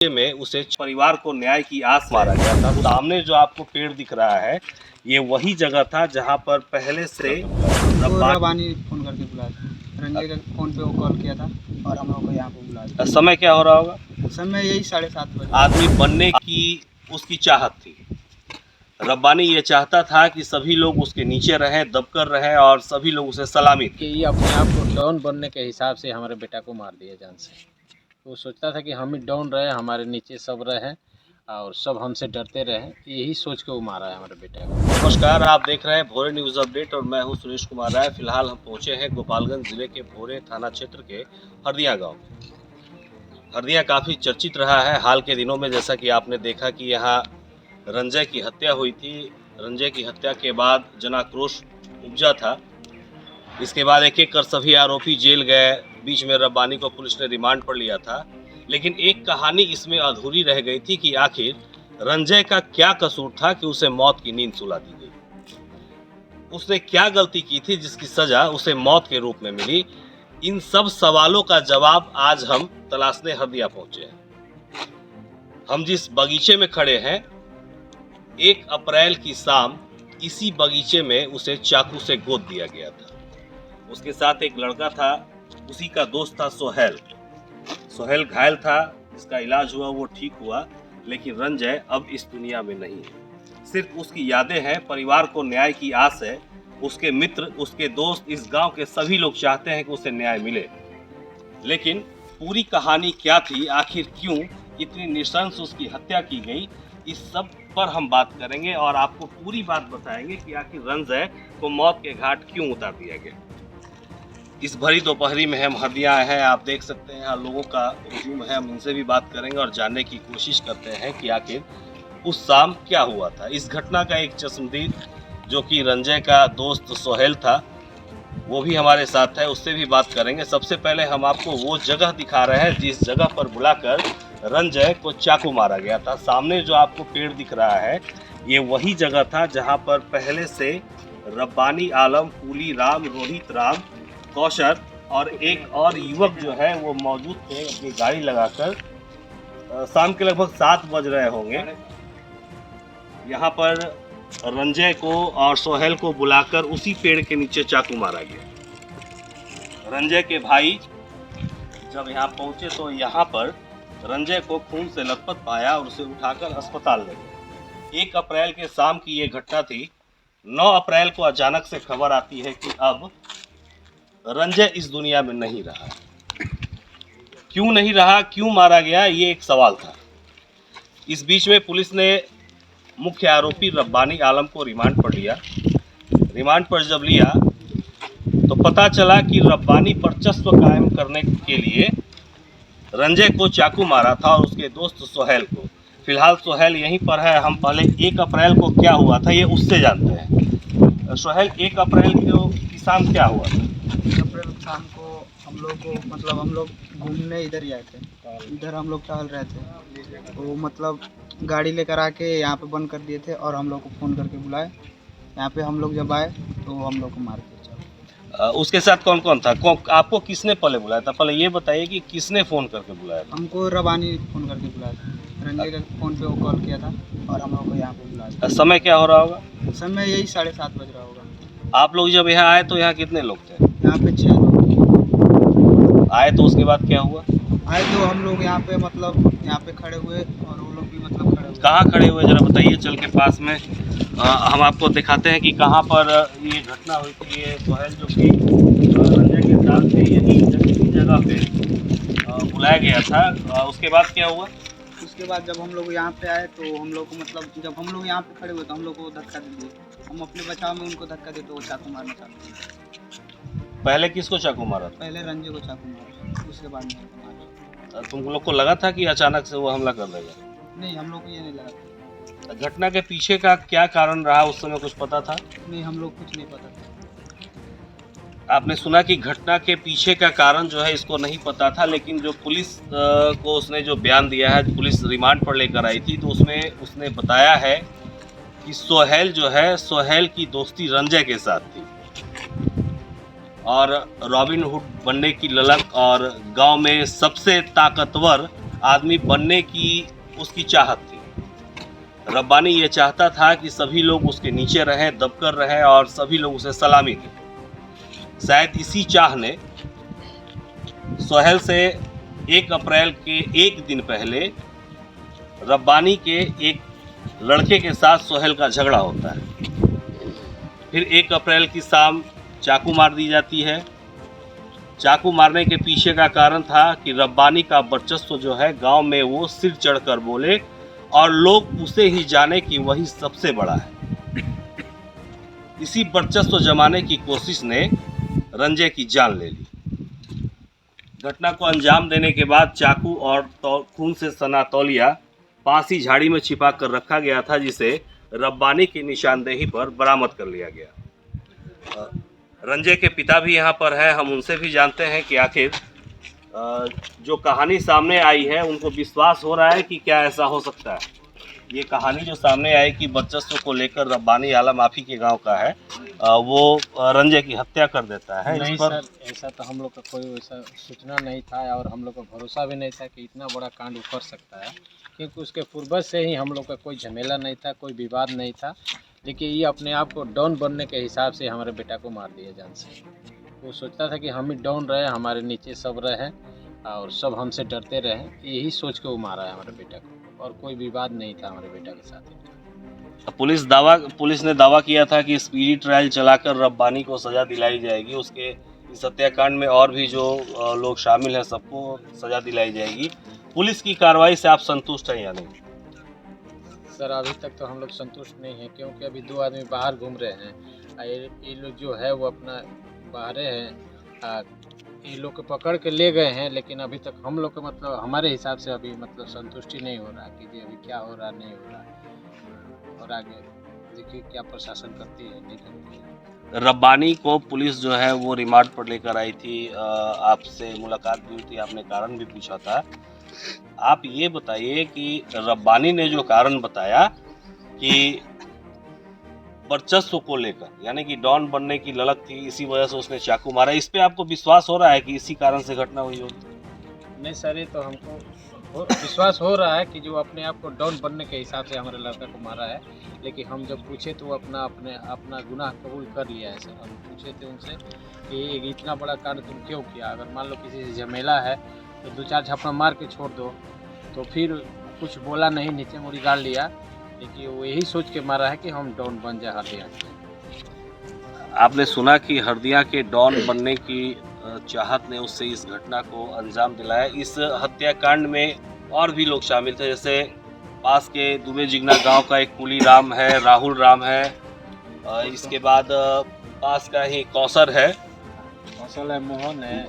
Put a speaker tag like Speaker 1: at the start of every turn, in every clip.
Speaker 1: में उसे परिवार को न्याय की आस मारा गया था। सामने जो आपको पेड़ दिख रहा है ये वही जगह था जहां पर पहले से
Speaker 2: रब्बानी फ़ोन करके बुलाया था। रंजय का फ़ोन पे वो कॉल किया था और हम लोग को यहाँ पे बुलाया
Speaker 1: समय क्या हो रहा होगा?
Speaker 2: था। समय यही 7:30 बजे।
Speaker 1: आदमी बनने की उसकी चाहत थी। रब्बानी ये चाहता था कि सभी लोग उसके नीचे रहें, दबकर रहें और सभी लोग उसे सलामी दें।
Speaker 3: कि ये अपने आप को डाउन बनने के हिसाब से हमारे बेटा को मार दिया जान से। वो सोचता था कि हम ही डाउन रहे, हमारे नीचे सब रहे और सब हमसे डरते रहे, यही सोच के वो मारा है हमारे बेटे को।
Speaker 1: नमस्कार, आप देख रहे हैं भोरे न्यूज़ अपडेट और मैं हूं सुरेश कुमार राय। फिलहाल हम पहुंचे हैं गोपालगंज जिले के भोरे थाना क्षेत्र के हरदिया गांव में। हरदिया काफ़ी चर्चित रहा है हाल के दिनों में। जैसा कि आपने देखा कि यहाँ रंजय की हत्या हुई थी। रंजय की हत्या के बाद जनाक्रोश उपजा था। इसके बाद एक एक कर सभी आरोपी जेल गए। बीच में रब्बानी को पुलिस ने रिमांड पर लिया था, लेकिन एक कहानी इसमें अधूरी रह गई थी कि आखिर रंजय का क्या कसूर था कि उसे मौत की नींद सुला दी गई। उसने क्या गलती की थी जिसकी सजा उसे मौत के रूप में मिली? इन सब सवालों का जवाब आज हम तलाशने हरदिया पहुंचे हैं। हम जिस बगीचे में खड़े हैं, 1 अप्रैल की शाम इसी बगीचे में उसे चाकू से गोद दिया गया था। उसके साथ एक लड़का था, उसी का दोस्त था सोहेल। सोहेल घायल था, जिसका इलाज हुआ, वो ठीक हुआ, लेकिन रंजय अब इस दुनिया में नहीं है। सिर्फ उसकी यादें हैं, परिवार को न्याय की आस है। उसके मित्र, उसके दोस्त, इस गांव के सभी लोग चाहते हैं कि उसे न्याय मिले। लेकिन पूरी कहानी क्या थी, आखिर क्यों इतनी नृशंस उसकी हत्या की गई, इस सब पर हम बात करेंगे और आपको पूरी बात बताएंगे कि आखिर रंजय को मौत के घाट क्यों उतार दिया गया। इस भरी दोपहरी में हम हरदिया आए हैं। आप देख सकते हैं यहाँ लोगों का हुजूम है। हम उनसे भी बात करेंगे और जानने की कोशिश करते हैं कि आखिर उस शाम क्या हुआ था। इस घटना का एक चश्मदीद जो कि रंजय का दोस्त सोहेल था, वो भी हमारे साथ है, उससे भी बात करेंगे। सबसे पहले हम आपको वो जगह दिखा रहे हैं जिस जगह पर बुलाकर रंजय को चाकू मारा गया था। सामने जो आपको पेड़ दिख रहा है ये वही जगह था जहाँ पर पहले से रब्बानी आलम, कूली राम, रोहित राम, कौशर और एक और युवक जो है वो मौजूद थे अपनी गाड़ी लगाकर। शाम के लगभग 7 बज रहे होंगे। यहाँ पर रंजय को और सोहेल को बुलाकर उसी पेड़ के नीचे चाकू मारा गया। रंजय के भाई जब यहाँ पहुंचे तो यहाँ पर रंजय को खून से लथपथ पाया और उसे उठाकर अस्पताल ले गए। 1 अप्रैल के शाम की ये घटना थी। 9 अप्रैल को अचानक से खबर आती है कि अब रंजय इस दुनिया में नहीं रहा। क्यों नहीं रहा, क्यों मारा गया, ये एक सवाल था। इस बीच में पुलिस ने मुख्य आरोपी रब्बानी आलम को रिमांड पर लिया। रिमांड पर जब लिया तो पता चला कि रब्बानी वर्चस्व कायम करने के लिए रंजय को चाकू मारा था और उसके दोस्त सोहेल को। फिलहाल सोहेल यहीं पर है। हम पहले 1 अप्रैल को क्या हुआ था ये उससे जानते हैं। सोहेल, 1 अप्रैल की शाम क्या हुआ था?
Speaker 2: 1 अप्रैल शाम को हम लोग घूमने इधर ही आए थे। इधर हम लोग टहल रहे थे, तो मतलब गाड़ी लेकर आके यहाँ पे बंद कर दिए थे और हम लोग को फ़ोन करके बुलाए। यहाँ पे हम लोग जब आए तो हम लोग को मार दिया।
Speaker 1: उसके साथ कौन कौन था? आपको किसने पहले बुलाया था? पहले ये बताइए कि किसने फ़ोन करके बुलाया था?
Speaker 2: हमको रब्बानी फ़ोन करके बुलाया था। रंजय का फ़ोन पे वो कॉल किया था और हम लोग को यहाँ पे बुलाया था।
Speaker 1: समय क्या हो रहा होगा?
Speaker 2: समय यही 7:30 बज रहा होगा।
Speaker 1: आप लोग जब यहाँ आए तो यहाँ कितने लोग थे?
Speaker 2: यहाँ पे 6 लोग
Speaker 1: आए तो उसके बाद क्या हुआ?
Speaker 2: आए तो हम लोग यहाँ पे खड़े हुए और वो लोग भी खड़े हुए।
Speaker 1: कहाँ खड़े हुए जरा बताइए, चल के पास में हम आपको दिखाते हैं कि कहाँ पर ये घटना हुई थी। ये सोहेल जो कि रंजय के साथ थे, यही जगह पे बुलाया गया था। उसके बाद क्या हुआ?
Speaker 2: उसके बाद जब हम लोग यहाँ पे आए तो हम लोग को जब हम लोग यहाँ पे खड़े हुए तो हम लोग को धक्का दे दिए। हम अपने बचाव में उनको धक्का दे तो वो चाकू मारना चाहते थे।
Speaker 1: पहले किसको चाकू मारा था?
Speaker 2: पहले रंजय को चाकू मारा, उसके बाद मेरे को मारा।
Speaker 1: तुम लोग को लगा था कि अचानक से वो हमला कर देगा?
Speaker 2: नहीं, हम लोग को ये नहीं लगा।
Speaker 1: घटना के पीछे का क्या कारण रहा, उस समय कुछ पता था?
Speaker 2: नहीं, हम लोग कुछ नहीं पता था।
Speaker 1: आपने सुना कि घटना के पीछे का कारण जो है इसको नहीं पता था, लेकिन जो पुलिस को उसने जो बयान दिया है, पुलिस रिमांड पर लेकर आई थी, तो उसमें उसने बताया है कि सोहेल जो है, सोहेल की दोस्ती रंजय के साथ थी और रॉबिन हुड बनने की ललक और गांव में सबसे ताकतवर आदमी बनने की उसकी चाहत थी। रब्बानी ये चाहता था कि सभी लोग उसके नीचे रहें, दबकर रहें और सभी लोग उसे सलामी दें। शायद इसी चाह ने सोहेल से 1 अप्रैल के एक दिन पहले रब्बानी के एक लड़के के साथ सोहेल का झगड़ा होता है। फिर 1 अप्रैल की शाम चाकू मार दी जाती है। चाकू मारने के पीछे का कारण था कि रब्बानी का वर्चस्व जो है गांव में वो सिर चढ़कर बोले और लोग उसे ही जाने कि वही सबसे बड़ा है। इसी वर्चस्व जमाने की कोशिश ने रंजे की जान ले ली। घटना को अंजाम देने के बाद चाकू और खून से सना तौलिया पास ही झाड़ी में छिपा कर रखा गया था, जिसे रब्बानी की निशानदेही पर बरामद कर लिया गया। रंजे के पिता भी यहाँ पर हैं, हम उनसे भी जानते हैं कि आखिर जो कहानी सामने आई है उनको विश्वास हो रहा है कि क्या ऐसा हो सकता है। ये कहानी जो सामने आई कि वर्चस्व को लेकर रब्बानी आला माफी के गांव का है, वो रंजे की हत्या कर देता है।
Speaker 3: नहीं
Speaker 1: इस पर
Speaker 3: सर, ऐसा तो हम लोग का कोई वैसा सूचना नहीं था और हम लोग को भरोसा भी नहीं था कि इतना बड़ा कांड वो कर सकता है, क्योंकि उसके पूर्वज से ही हम लोग का कोई झमेला नहीं था, कोई विवाद नहीं था। लेकिन ये अपने आप को डॉन बनने के हिसाब से हमारे बेटा को मार दिया जान से। वो सोचता था कि हम ही डॉन रहे, हमारे नीचे सब रहे और सब हमसे डरते रहे, यही सोच के वो मारा है हमारे बेटा को, और कोई विवाद नहीं था हमारे बेटा के साथ।
Speaker 1: पुलिस ने दावा किया था कि स्पीडी ट्रायल चलाकर रब्बानी को सजा दिलाई जाएगी। उसके इस हत्याकांड में और भी जो लोग शामिल हैं सबको सजा दिलाई जाएगी। पुलिस की कार्रवाई से आप संतुष्ट हैं या नहीं?
Speaker 3: सर अभी तक तो हम लोग संतुष्ट नहीं हैं, क्योंकि अभी 2 आदमी बाहर घूम रहे हैं। ये लोग जो है वो अपना बाहरे हैं, ये लोग को पकड़ के ले गए हैं, लेकिन अभी तक हम लोग को मतलब हमारे हिसाब से अभी मतलब संतुष्टि नहीं हो रहा कि जी अभी क्या हो रहा नहीं हो रहा, और आगे देखिए क्या प्रशासन करती है नहीं करती है।
Speaker 1: रब्बानी को पुलिस जो है वो रिमांड पर लेकर आई थी, आपसे मुलाकात भी हुई थी, आपने कारण भी पूछा था। आप ये बताइए कि रब्बानी ने जो कारण बताया कि वर्चस्व को लेकर, यानी कि डॉन बनने की ललक थी, इसी वजह से उसने चाकू मारा, इस पे आपको विश्वास हो रहा है कि इसी कारण से घटना हुई होगी?
Speaker 3: नहीं सर, ये तो हमको विश्वास हो रहा है कि जो अपने आप को डॉन बनने के हिसाब से हमारे लड़का को मारा है। लेकिन हम जब पूछे तो वो अपना गुनाह कबूल कर लिया है सर। हम पूछे थे उनसे कि इतना बड़ा कांड तुम क्यों किया, अगर मान लो किसी से झमेला है तो 2-4 झपड़ा मार के छोड़ दो, तो फिर कुछ बोला नहीं, नीचे मुड़ी गाड़ लिया। लेकिन वो यही सोच के मारा है कि हम डॉन बन जाए हरदिया।
Speaker 1: आपने सुना कि हरदिया के डॉन बनने की चाहत ने उससे इस घटना को अंजाम दिलाया। इस हत्याकांड में और भी लोग शामिल थे, जैसे पास के दुबे जिगना गांव का एक कुली राम है, राहुल राम है, इसके बाद पास का ही कौशल है,
Speaker 3: मोहन है,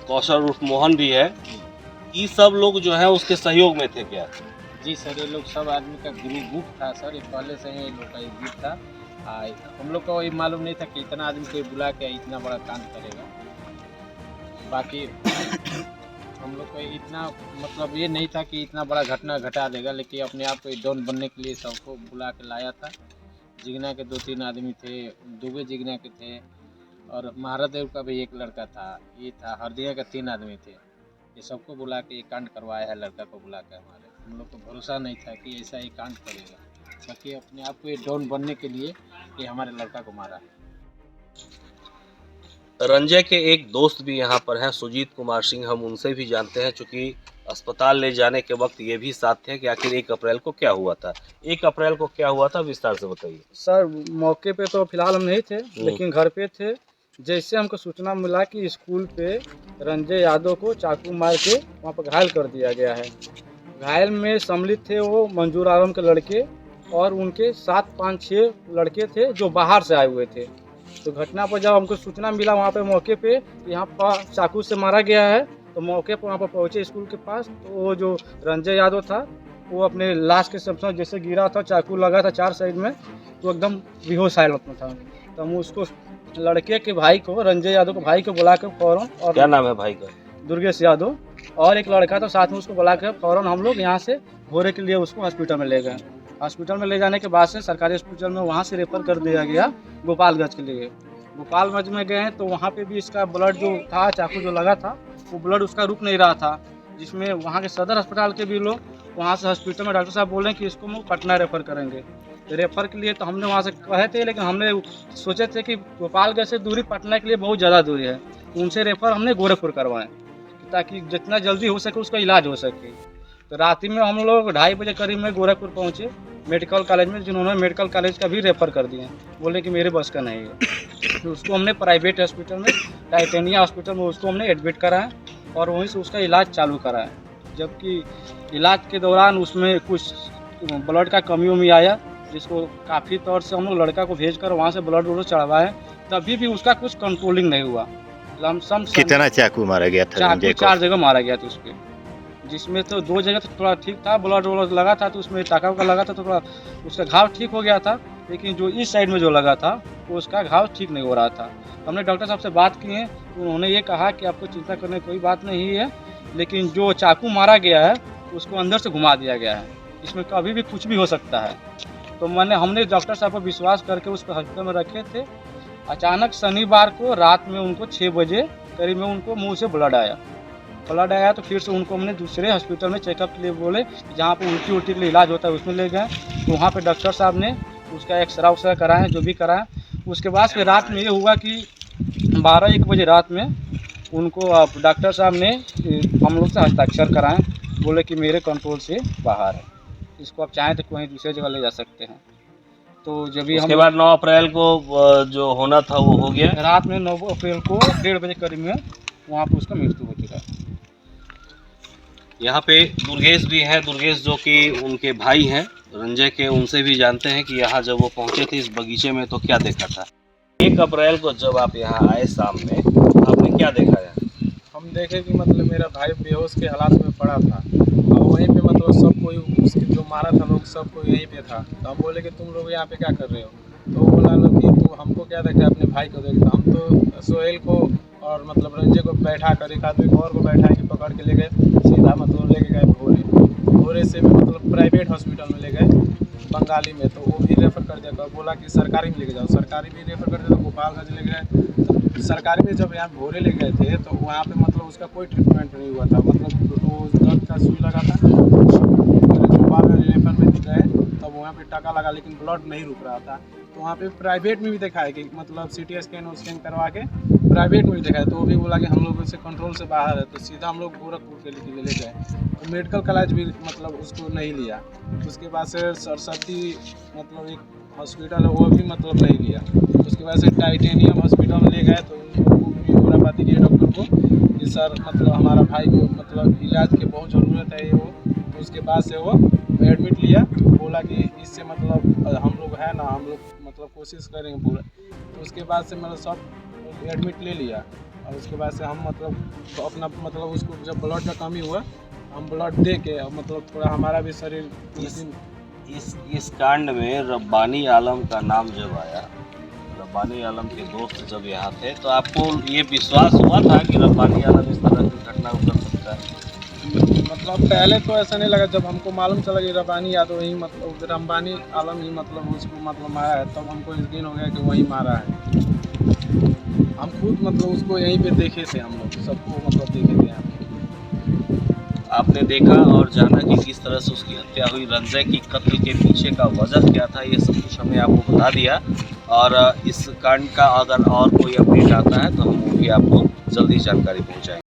Speaker 1: कौशल उर्फ मोहन भी है। ये सब लोग जो है उसके सहयोग में थे क्या?
Speaker 3: जी सर, ये लोग सब आदमी का ग्रुप था सर, ये पहले से ही ये लोग का एक ग्रुप था। हम लोग को ये मालूम नहीं था कि इतना आदमी को बुला के इतना बड़ा कांड करेगा। बाकी हम लोग को इतना मतलब ये नहीं था कि इतना बड़ा घटना घटा देगा, लेकिन अपने आप को डॉन बनने के लिए सबको बुला के लाया था। जिगना के 2-3 आदमी थे, दुबे जिगना के थे, और महारादेव का भी एक लड़का था, ये था, हरदिया का 3 आदमी थे। ये सबको बुला के ये कांड करवाया है लड़का को बुला के। हम लोग को भरोसा नहीं था कि ऐसा ही कांड करेगा, बाकी अपने आप को ये डॉन बनने के लिए ये हमारे लड़का को मारा है।
Speaker 1: रंजय के एक दोस्त भी यहाँ पर हैं, सुजीत कुमार सिंह, हम उनसे भी जानते हैं, चूँकि अस्पताल ले जाने के वक्त ये भी साथ थे कि आखिर 1 अप्रैल को क्या हुआ था। 1 अप्रैल को क्या हुआ था, विस्तार से बताइए।
Speaker 2: सर मौके पे तो फिलहाल हम नहीं थे, लेकिन घर पे थे। जैसे हमको सूचना मिला कि स्कूल पे रंजय यादव को चाकू मार के वहाँ पर घायल कर दिया गया है। घायल में सम्मिलित थे वो मंजूर आलम के लड़के और उनके 7-5-6 लड़के थे जो बाहर से आए हुए थे। तो घटना पर जब हमको सूचना मिला वहाँ पे मौके पे यहाँ पर चाकू से मारा गया है, तो मौके पर वहाँ पर पहुँचे स्कूल के पास, तो वो जो रंजय यादव था वो अपने लाश के समझ जैसे गिरा था, चाकू लगा था 4 साइड में, तो एकदम बेहोश हालत में था। तो हम उसको लड़के के भाई को, रंजय यादव के भाई को बुला कर फौरन, और
Speaker 1: क्या नाम है भाई का?
Speaker 2: दुर्गेश यादव, और एक लड़का था साथ में, उसको बुला कर फौरन हम लोग यहाँ से भोरे के लिए उसको हॉस्पिटल में ले गए। हॉस्पिटल में ले जाने के बाद से सरकारी हॉस्पिटल में वहाँ से रेफर कर दिया गया गोपालगंज के लिए। गोपालगंज में गए तो वहाँ पे भी इसका ब्लड जो था, चाकू जो लगा था, वो ब्लड उसका रुक नहीं रहा था।
Speaker 4: जिसमें वहाँ के सदर अस्पताल के भी लोग, वहाँ से हॉस्पिटल में डॉक्टर साहब बोल रहे हैं कि इसको हम पटना रेफ़र करेंगे। रेफ़र के लिए तो हमने वहाँ से कहे थे, लेकिन हमने सोचे थे कि गोपालगंज से दूरी पटना के लिए बहुत ज़्यादा दूरी है, उनसे रेफ़र हमने गोरखपुर करवाएं ताकि जितना जल्दी हो सके उसका इलाज हो सके। तो रात ही में हम लोग 2:30 बजे करीब में गोरखपुर पहुँचे मेडिकल कॉलेज में, जिन्होंने मेडिकल कॉलेज का भी रेफ़र कर दिए, बोले कि मेरे बस का नहीं है। तो उसको हमने प्राइवेट हॉस्पिटल में, टाइटेनिया हॉस्पिटल में उसको हमने एडमिट कराया और वहीं से उसका इलाज चालू कराया। जबकि इलाज के दौरान उसमें कुछ ब्लड का कमी उमी आया, जिसको काफ़ी तौर से हम लोग लड़का को भेजकर वहाँ से ब्लड व्लड चढ़वाए, तभी भी उसका कुछ कंट्रोलिंग नहीं हुआ। लमसम
Speaker 5: कितना चाकू मारा गया था
Speaker 4: चाकू
Speaker 5: रंजय को?
Speaker 4: 4 जगह मारा गया था उसके, जिसमें तो 2 जगह तो थोड़ा ठीक था, ब्लड व्लड लगा था तो उसमें टाका का लगा था तो थोड़ा उसका घाव ठीक हो गया था, लेकिन जो इस साइड में जो लगा था वो उसका घाव ठीक नहीं हो रहा था। हमने डॉक्टर साहब से बात की है तो उन्होंने ये कहा कि आपको चिंता करने की कोई बात नहीं है, लेकिन जो चाकू मारा गया है उसको अंदर से घुमा दिया गया है, इसमें कभी भी कुछ भी हो सकता है। तो हमने डॉक्टर साहब पर विश्वास करके उसको हॉस्पिटल में रखे थे। अचानक शनिवार को रात में उनको 6 बजे करीब में उनको मुंह से ब्लड आया तो फिर से उनको हमने दूसरे हॉस्पिटल में चेकअप के लिए बोले, जहाँ पे उल्टी के लिए इलाज होता है उसमें ले गए। तो वहाँ पे डॉक्टर साहब ने उसका एक्सरा उक्सरा कराया, जो भी कराया। उसके बाद फिर रात में ये हुआ कि 12-1 बजे रात में उनको डॉक्टर साहब ने हम लोग से हस्ताक्षर कराएं, बोले कि मेरे कंट्रोल से बाहर है, इसको आप चाहें तो कहीं दूसरी जगह ले जा सकते हैं। तो जब भी
Speaker 1: उसके बाद 9 अप्रैल को जो होना था वो हो गया।
Speaker 4: रात में 9 अप्रैल को 1:30 बजे करीब में वहाँ पर उसका मृत्यु हो चुका है।
Speaker 1: यहाँ पे दुर्गेश भी हैं, दुर्गेश जो कि उनके भाई हैं रंजय के, उनसे भी जानते हैं कि यहाँ जब वो पहुँचे थे इस बगीचे में तो क्या देखा था। 1 अप्रैल को जब आप यहाँ आए शाम में, आपने क्या देखा है?
Speaker 3: हम देखे कि मतलब मेरा भाई बेहोश के हालात में पड़ा था और वहीं पे मतलब सब कोई उसके जो मारा था लोग सब कोई यहीं पे था। तो हम बोले कि तुम लोग यहाँ पे क्या कर रहे हो? तो वो बोला लोग कि तू हमको क्या देखा, अपने भाई को देख। हम तो सोहेल को और मतलब रंजय को बैठा कर, एक आदमी और को बैठा के पकड़ के ले गए, सीधा मतलब लेके गए भोरे से भी मतलब प्राइवेट हॉस्पिटल में ले गए बंगाली में। तो वो भी रेफ़र कर दिया, बोला कि सरकारी में लेके जाओ, सरकारी भी रेफ़र कर दिया। तो गोपालगंज ले गए, सरकारी में जब यहाँ भोरे ले गए थे तो वहाँ पे मतलब उसका कोई ट्रीटमेंट नहीं हुआ था, मतलब वो दर्द का सुई लगा था। गोपालगंज रेफ़र में गए तब वहाँ पे टाका लगा, लेकिन ब्लड नहीं रुक रहा था। तो वहाँ पे प्राइवेट में भी दिखाया कि मतलब CT स्कैन करवा के प्राइवेट में भी दिखाया, तो वो भी बोला कि हम लोग से कंट्रोल से बाहर है। तो सीधा हम लोग गोरखपुर के लिए ले गए, तो मेडिकल कॉलेज भी मतलब उसको नहीं लिया। उसके बाद से सरस्वती मतलब एक हॉस्पिटल है वो भी मतलब नहीं लिया। उसके बाद से टाइटेनियम हॉस्पिटल में ले गए, तो उनको भी होम्योपैथी दिए डॉक्टर को कि सर मतलब हमारा भाई को मतलब इलाज की बहुत ज़रूरत है वो। तो उसके बाद से वो एडमिट लिया, बोला कि इससे मतलब हम लोग है ना, हम लोग मतलब कोशिश करेंगे पूरा। तो उसके बाद से मतलब सब एडमिट ले लिया और उसके बाद से हम मतलब तो अपना मतलब उसको जब ब्लड का कमी हुआ हम ब्लड दे के मतलब थोड़ा हमारा भी शरीर
Speaker 1: इस कांड में रब्बानी आलम का नाम जब आया, रब्बानी आलम के दोस्त जब यहाँ थे, तो आपको ये विश्वास हुआ था कि रब्बानी आलम इस तरह की घटना को कर सकता है?
Speaker 3: मतलब पहले तो ऐसा नहीं लगा, जब हमको मालूम चला कि रब्बानी यादव ही मतलब रब्बानी आलम ही मतलब उसको मतलब मारा है, तब हमको यकीन हो गया कि वही मारा है। हम खुद मतलब उसको यहीं पे देखे थे, हम लोग सबको मतलब देखे थे यहाँ पे।
Speaker 1: आपने देखा और जाना कि किस तरह से उसकी हत्या हुई, रंजय की कत्ल के पीछे का वजह क्या था, ये सब कुछ हमने आपको बता दिया। और इस कांड का अगर और कोई अपडेट आता है तो हम वो भी आपको जल्दी जानकारी पहुँचाएंगे।